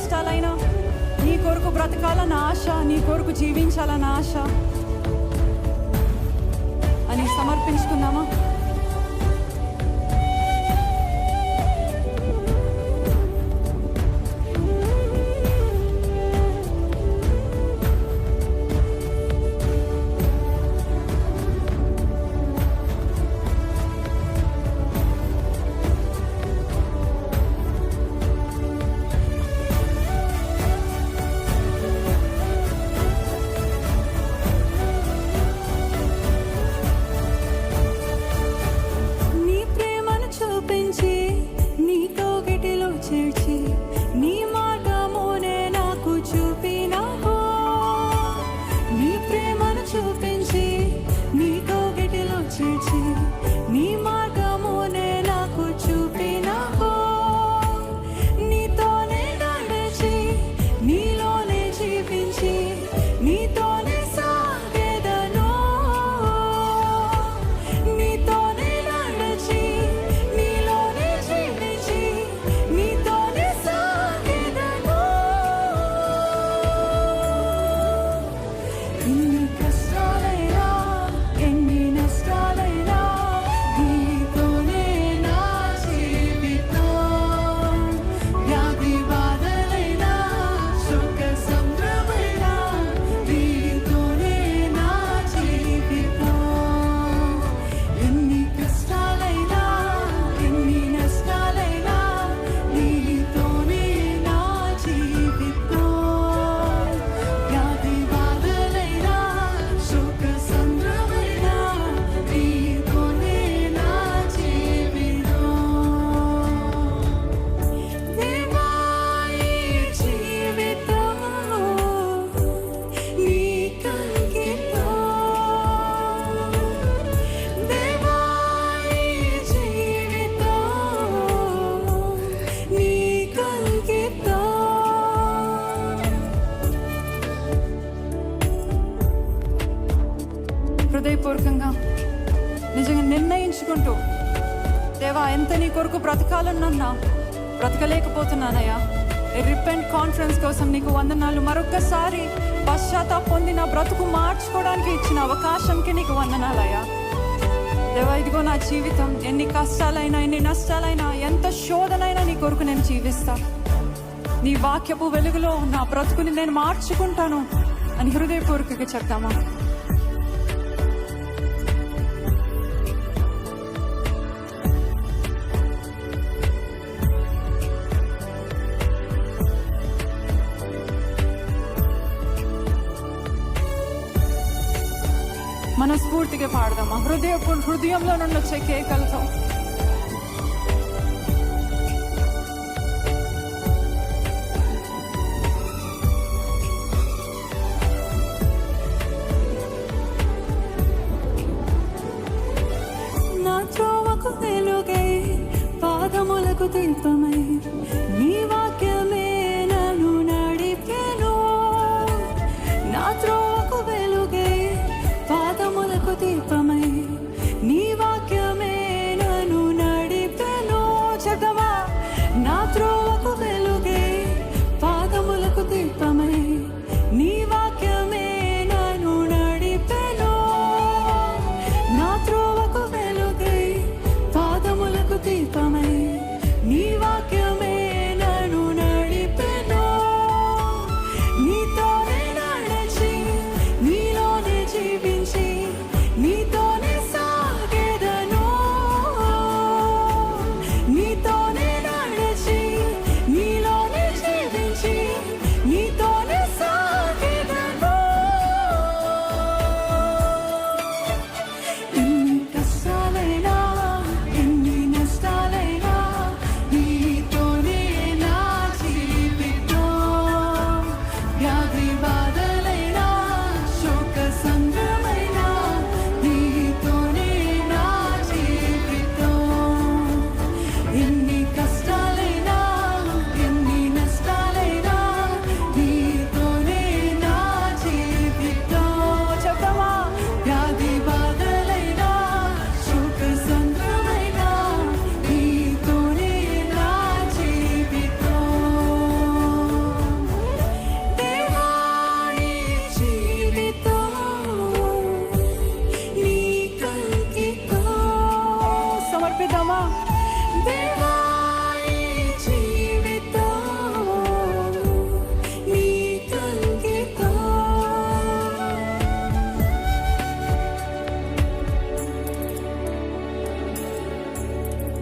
కష్టాలైనా నీ కొరకు బ్రతకాలన్న ఆశ, నీ కొరకు జీవించాలన్న ఆశ అని సమర్పించుకుందామా? హృదయపూర్వకంగా నిజంగా నిర్ణయించుకుంటూ, దేవా ఎంత నీ కొరకు బ్రతకాలన్నా బ్రతకలేకపోతున్నానయ్యా. రిపెంట్ కాన్ఫరెన్స్ కోసం నీకు వందనాలు. మరొక్కసారి పశ్చాత్తాపం పొంది నా బ్రతుకు మార్చుకోవడానికి ఇచ్చిన అవకాశంకి నీకు వందనాలయ్యా. దేవా ఇదిగో నా జీవితం, ఎన్ని కష్టాలైనా ఎన్ని నష్టాలైనా ఎంత శోధనైనా నీ కొరకు నేను జీవిస్తా. నీ వాక్యపు వెలుగులో నా బ్రతుకుని నేను మార్చుకుంటాను అని హృదయపూర్వకంగా చెప్తామా? మనస్ఫూర్తిగా పాడదామా? హృదయంలో నుండి వచ్చే కేకలతో. నా త్రోవకు వెలుగై, పాదములకు దీపమై,